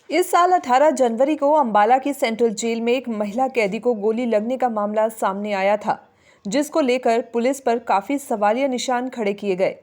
इस साल 18 जनवरी को अंबाला की सेंट्रल जेल में एक महिला कैदी को गोली लगने का मामला सामने आया था, जिसको लेकर पुलिस पर काफी सवालिया निशान खड़े किए गए।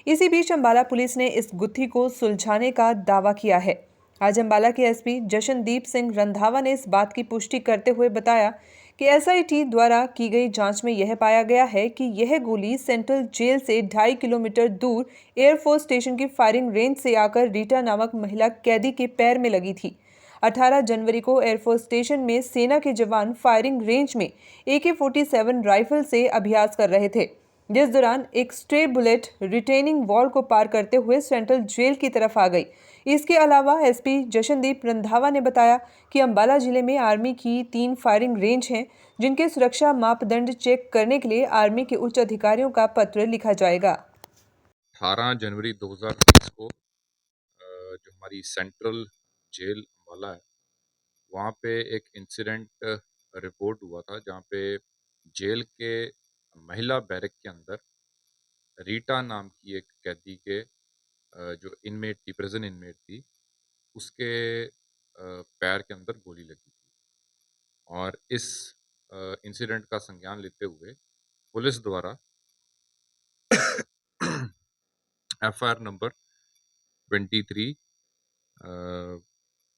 इसी बीच अंबाला पुलिस ने इस गुत्थी को सुलझाने का दावा किया है। आज अंबाला के एसपी जशनदीप सिंह रंधावा ने इस बात की पुष्टि करते हुए बताया कि एसआईटी द्वारा की गई जांच में यह पाया गया है कि यह गोली सेंट्रल जेल से 2.5 किलोमीटर दूर एयरफोर्स स्टेशन की फायरिंग रेंज से आकर रीटा नामक महिला कैदी के पैर में लगी थी। 18 जनवरी को एयरफोर्स स्टेशन में सेना के जवान फायरिंग रेंज में AK-47 राइफल से अभ्यास कर रहे थे, जिस दौरान एक स्ट्रे बुलेट रिटेनिंग वॉल को पार करते हुए सेंट्रल जेल की तरफ आ गई। इसके अलावा एसपी जशनदीप रंधावा ने बताया कि अंबाला जिले में आर्मी की 3 फायरिंग रेंज हैं, जिनके सुरक्षा मापदंड चेक करने के लिए आर्मी के उच्च अधिकारियों का पत्र लिखा जाएगा। 18 जनवरी 2023 को जो हमारी सेंट्रल जेल अम्बाला है वहाँ पे एक इंसिडेंट रिपोर्ट हुआ था, जहाँ पे जेल के महिला बैरक के अंदर रीटा नाम की एक कैदी के जो इनमेट थी, प्रिजन इनमेट थी, उसके पैर के अंदर गोली लगी थी। और इस इंसिडेंट का संज्ञान लेते हुए पुलिस द्वारा FIR number 23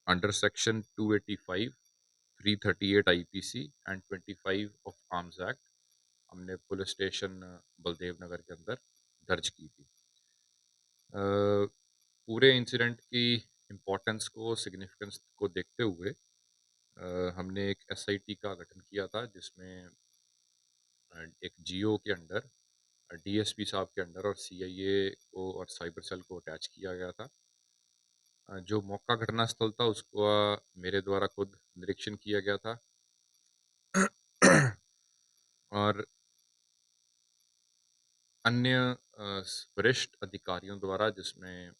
under section 285, 338 IPC and 25 of arms act हमने पुलिस स्टेशन बलदेव नगर के अंदर दर्ज की थी। पूरे इंसिडेंट की इम्पोर्टेंस को, सिग्निफिकेंस को देखते हुए हमने एक SIT का गठन किया था, जिसमें एक GO के अंडर, DSP साहब के अंडर और CIA को और साइबर सेल को अटैच किया गया था। जो मौका घटनास्थल था उसको मेरे द्वारा खुद निरीक्षण किया गया था और अन्य वरिष्ठ अधिकारियों द्वारा, जिसमें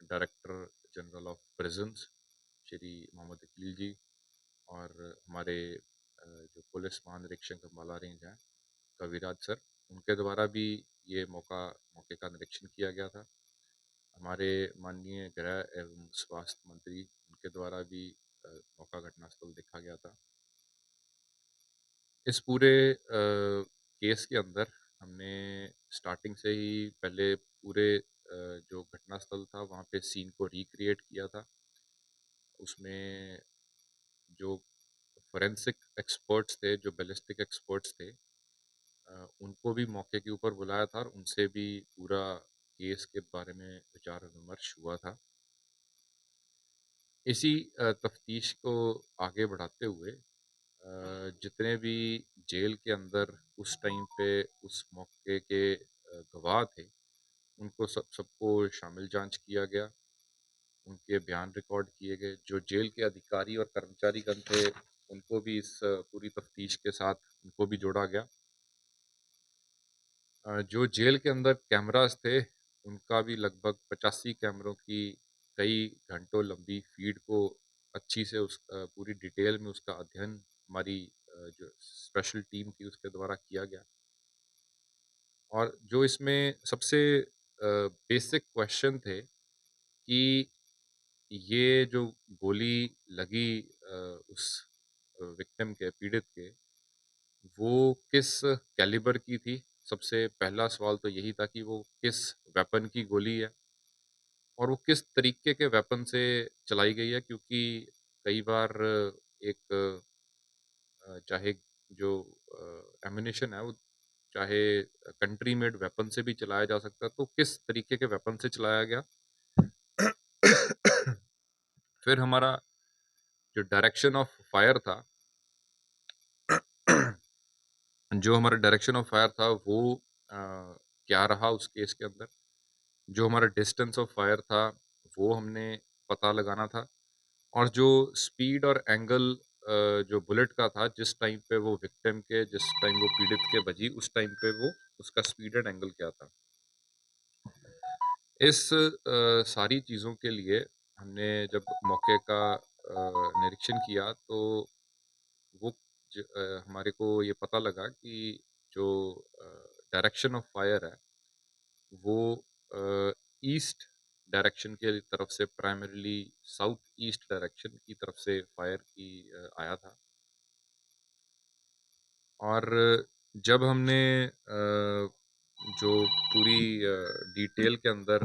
director general of prisons Shri Mohammad Akil ji और हमारे जो पुलिस महानिरीक्षक अम्बाला रेंज हैं कविराज सर, उनके द्वारा भी ये मौके का निरीक्षण किया गया था। हमारे माननीय गृह एवं स्वास्थ्य मंत्री, उनके द्वारा भी मौका घटनास्थल देखा गया था। इस पूरे केस के अंदर हमने स्टार्टिंग से ही पहले पूरे जो घटनास्थल था वहाँ पे सीन को रिक्रिएट किया था। उसमें जो फोरेंसिक एक्सपर्ट्स थे, जो बैलिस्टिक एक्सपर्ट्स थे, उनको भी मौके के ऊपर बुलाया था और उनसे भी पूरा केस के बारे में विचार विमर्श हुआ था। इसी तफ्तीश को आगे बढ़ाते हुए जितने भी जेल के अंदर उस टाइम पे उस मौके के गवाह थे, उनको सबको शामिल जांच किया गया, उनके बयान रिकॉर्ड किए गए। जो जेल के अधिकारी और कर्मचारीगण थे, उनको भी इस पूरी तफ्तीश के साथ उनको भी जोड़ा गया। जो जेल के अंदर कैमरास थे, उनका भी लगभग 85 कैमरों की कई घंटों लंबी फीड को अच्छी से उस पूरी डिटेल में उसका अध्ययन हमारी जो स्पेशल टीम थी उसके द्वारा किया गया। और जो इसमें सबसे बेसिक क्वेश्चन थे कि ये जो गोली लगी उस विक्टिम के, पीड़ित के, वो किस कैलिबर की थी। सबसे पहला सवाल तो यही था कि वो किस वेपन की गोली है और वो किस तरीके के वेपन से चलाई गई है, क्योंकि कई बार एक चाहे जो एम्यूनेशन है वो चाहे कंट्री मेड वेपन से भी चलाया जा सकता है, तो किस तरीके के वेपन से चलाया गया। फिर हमारा जो डायरेक्शन ऑफ फायर था, जो हमारा डायरेक्शन ऑफ फायर था वो क्या रहा उस केस के अंदर। जो हमारा डिस्टेंस ऑफ फायर था वो हमने पता लगाना था, और जो स्पीड और एंगल जो बुलेट का था, जिस टाइम पे वो विक्टिम के, जिस टाइम वो पीड़ित के बजी, उस टाइम पे वो उसका स्पीड एंड एंगल क्या था। इस सारी चीज़ों के लिए हमने जब मौके का निरीक्षण किया तो वो हमारे को ये पता लगा कि जो डायरेक्शन ऑफ फायर है वो ईस्ट डायरेक्शन के तरफ से, प्राइमरीली साउथ ईस्ट डायरेक्शन की तरफ से फायर की आया था। और जब हमने जो पूरी डिटेल के अंदर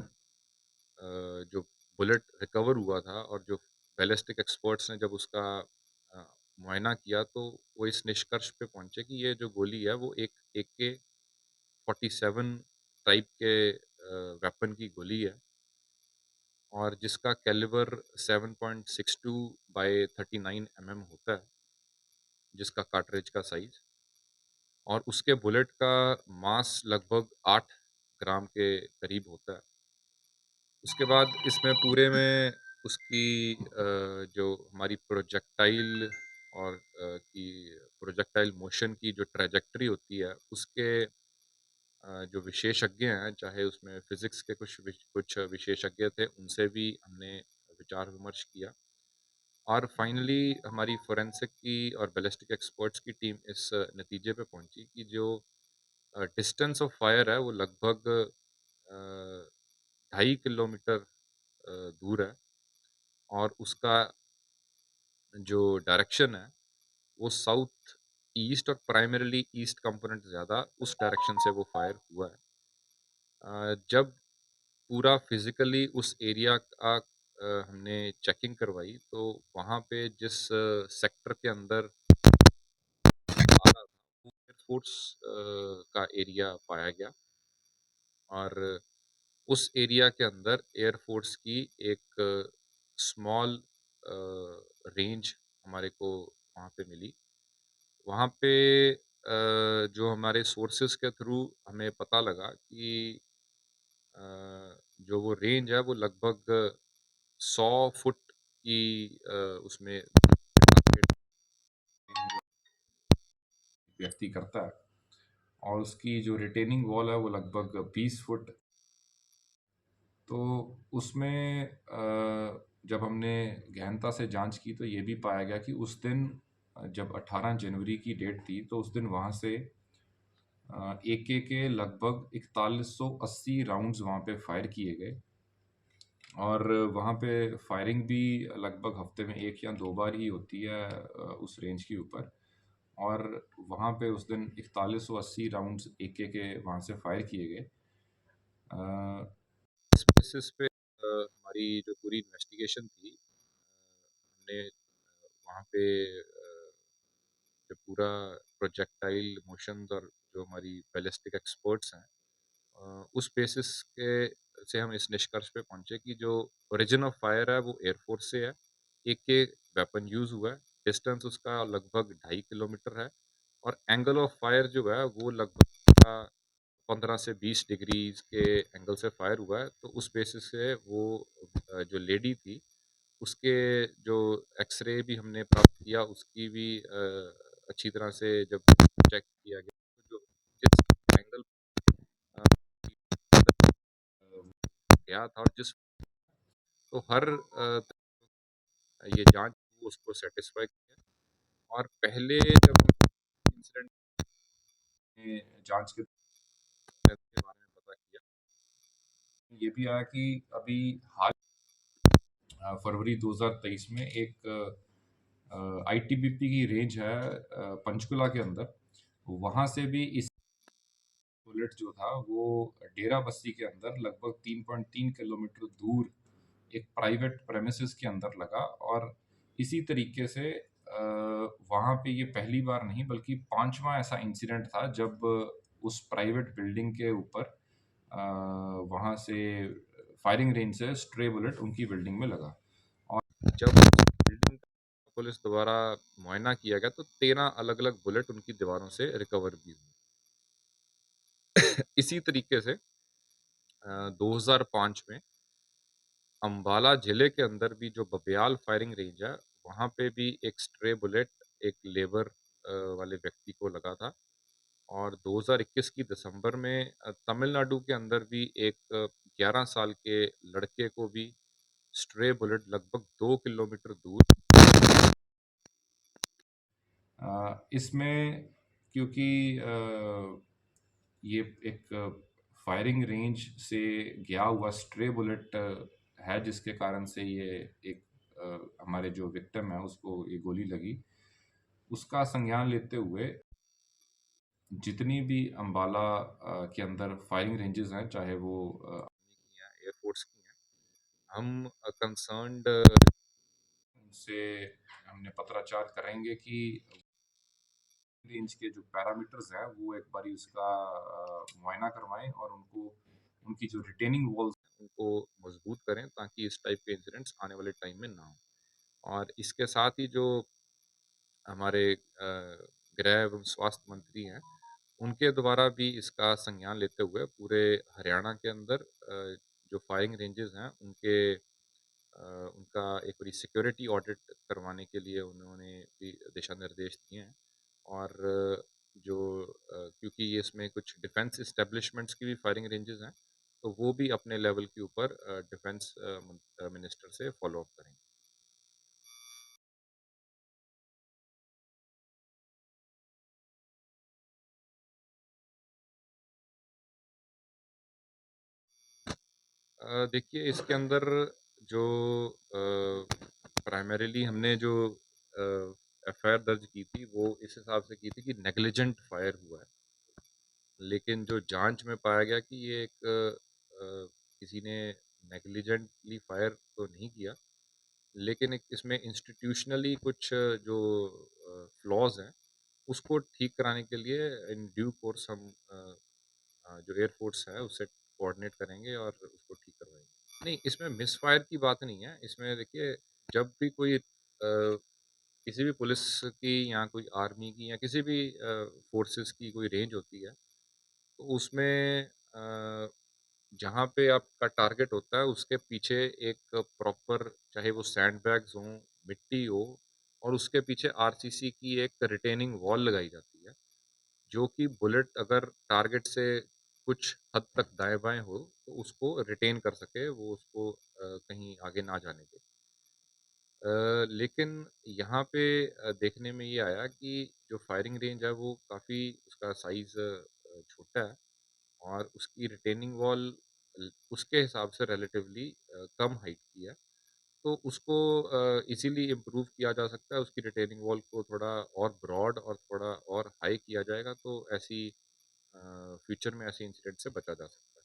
जो बुलेट रिकवर हुआ था और जो बैलिस्टिक एक्सपर्ट्स ने जब उसका अ, मुआयना किया, तो वो इस निष्कर्ष पे पहुंचे कि ये जो गोली है वो एक AK-47 टाइप के वेपन की गोली है, और जिसका कैलिबर 7.62 बाय 39 mm होता है, जिसका कार्ट्रिज का साइज, और उसके बुलेट का मास लगभग 8 ग्राम के करीब होता है। उसके बाद इसमें पूरे में उसकी जो हमारी प्रोजेक्टाइल और की प्रोजेक्टाइल मोशन की जो ट्रैजेक्टरी होती है, उसके जो विशेषज्ञ हैं, चाहे उसमें फिजिक्स के कुछ विशेषज्ञ थे, उनसे भी हमने विचार विमर्श किया। और फाइनली हमारी फोरेंसिक की और बैलिस्टिक एक्सपर्ट्स की टीम इस नतीजे पे पहुंची कि जो डिस्टेंस ऑफ फायर है वो लगभग 2.5 किलोमीटर दूर है, और उसका जो डायरेक्शन है वो साउथ ईस्ट और प्राइमरीली ईस्ट कंपोनेंट ज़्यादा उस डायरेक्शन से वो फायर हुआ है। जब पूरा फिजिकली उस एरिया का हमने चेकिंग करवाई, तो वहाँ पे जिस सेक्टर के अंदर आ रहा था वो एयरफोर्स का एरिया पाया गया, और उस एरिया के अंदर एयरफोर्स की एक स्मॉल रेंज हमारे को वहाँ पे मिली। वहाँ पे जो हमारे सोर्सेस के थ्रू हमें पता लगा कि अ, जो वो रेंज है वो लगभग 100 फुट की उसमें टारगेट व्यक्ति करता है, और उसकी जो रिटेनिंग वॉल है वो लगभग 20 फुट। तो उसमें जब हमने गहनता से जांच की तो ये भी पाया गया कि उस दिन जब 18 जनवरी की डेट थी, तो उस दिन वहाँ से AK के लगभग 4180 राउंड्स वहाँ पे फायर किए गए, और वहाँ पे फायरिंग भी लगभग हफ्ते में 1 या 2 बार ही होती है उस रेंज के ऊपर। और वहाँ पे उस दिन 4180 राउंड्स AK के वहाँ से फायर किए गए। इस बेसिस पे हमारी जो पूरी इन्वेस्टिगेशन थी, हमने वहाँ पे जो पूरा प्रोजेक्टाइल मोशंस और जो हमारी बैलिस्टिक एक्सपर्ट्स हैं, उस बेसिस के से हम इस निष्कर्ष पे पहुंचे कि जो ओरिजिन ऑफ फायर है वो एयरफोर्स से है। एक के वेपन यूज हुआ है, डिस्टेंस उसका लगभग 2.5 किलोमीटर है, और एंगल ऑफ फायर जो है वो लगभग 15 से 20 डिग्री के एंगल से फायर हुआ है। तो उस बेसिस से वो जो लेडी थी, उसके जो एक्सरे भी हमने प्राप्त किया, उसकी भी अच्छी तरह से जब चेक किया गया, तो जो जिस एंगल गया था और जिस, तो हर ये जांच वो उसको सेटिस्फाई किया। और पहले जब हम इंसिडेंट में जांच के बारे में पता किया, ये भी आया कि अभी हाल फरवरी 2023 में एक ITBP की रेंज है पंचकुला के अंदर, वहां से भी इस बुलेट जो था वो डेरा बस्सी के अंदर लगभग 3.3 किलोमीटर दूर एक प्राइवेट प्रेमिसेस के अंदर लगा। और इसी तरीके से वहाँ पे ये पहली बार नहीं बल्कि पांचवा ऐसा इंसिडेंट था जब उस प्राइवेट बिल्डिंग के ऊपर वहाँ से फायरिंग रेंज से स्ट्रे बुलेट उनकी बिल्डिंग में लगा। और जब बिल्डिंग पुलिस द्वारा मुआयना किया गया, तो 13 अलग अलग बुलेट उनकी दीवारों से रिकवर भी हुई। इसी तरीके से 2005 में अम्बाला जिले के अंदर भी जो बबियाल फायरिंग रेंज है, वहाँ पे भी एक स्ट्रे बुलेट एक लेबर वाले व्यक्ति को लगा था। और 2021 की दिसंबर में तमिलनाडु के अंदर भी एक 11 साल के लड़के को भी स्ट्रे बुलेट लगभग 2 किलोमीटर दूर इसमें, क्योंकि ये एक फायरिंग रेंज से गया हुआ स्ट्रे बुलेट है, जिसके कारण से ये एक हमारे जो विक्टिम है उसको ये गोली लगी। उसका संज्ञान लेते हुए जितनी भी अंबाला के अंदर फायरिंग रेंजेस हैं, चाहे वो आर्मी की हैं, एयरफोर्स की हैं, हम कंसर्न्ड उनसे हमने पत्राचार करेंगे कि रेंज के जो पैरामीटर्स हैं वो एक बारी उसका मुआयना करवाएं और उनको उनकी जो रिटेनिंग वॉल्स उनको मजबूत करें, ताकि इस टाइप के इंसिडेंट्स आने वाले टाइम में ना हो। और इसके साथ ही जो हमारे गृह एवं स्वास्थ्य मंत्री हैं, उनके द्वारा भी इसका संज्ञान लेते हुए पूरे हरियाणा के अंदर जो फायरिंग रेंजेस हैं उनका एक बारी सिक्योरिटी ऑडिट करवाने के लिए उन्होंने भी दिशा निर्देश दिए हैं। और जो क्योंकि ये इसमें कुछ डिफेंस इस्टेब्लिशमेंट्स की भी फायरिंग रेंजेस हैं, तो वो भी अपने लेवल के ऊपर डिफेंस मिनिस्टर से फॉलो अप करेंगे। देखिए, इसके अंदर जो प्राइमरीली हमने जो एफआईआर दर्ज की थी वो इस हिसाब से की थी कि नेग्लिजेंट फायर हुआ है। लेकिन जो जांच में पाया गया कि ये एक किसी ने नेग्लिजेंटली फायर तो नहीं किया, लेकिन एक इसमें इंस्टीट्यूशनली कुछ जो फ्लॉज हैं उसको ठीक कराने के लिए इन ड्यू कोर्स हम जो एयरफोर्स है उससे कोऑर्डिनेट करेंगे और उसको ठीक करवाएंगे। नहीं, इसमें मिसफायर की बात नहीं है। इसमें देखिए, जब भी कोई किसी भी पुलिस की या कोई आर्मी की या किसी भी फोर्सेस की कोई रेंज होती है, तो उसमें जहाँ पे आपका टारगेट होता है उसके पीछे एक प्रॉपर, चाहे वो सैंडबैग्स हों, मिट्टी हो, और उसके पीछे आरसीसी की एक रिटेनिंग वॉल लगाई जाती है, जो कि बुलेट अगर टारगेट से कुछ हद तक दाएँ-बाएँ हो, तो उसको रिटेन कर सके, वो उसको कहीं आगे ना जाने दे। लेकिन यहाँ पे देखने में ये आया कि जो फायरिंग रेंज है वो काफ़ी उसका साइज़ छोटा है, और उसकी रिटेनिंग वॉल उसके हिसाब से रिलेटिवली कम हाइट की है। तो उसको इजीली इम्प्रूव किया जा सकता है। उसकी रिटेनिंग वॉल को थोड़ा और ब्रॉड और थोड़ा और हाई किया जाएगा, तो ऐसी फ्यूचर में ऐसे इंसिडेंट से बचा जा सकता है।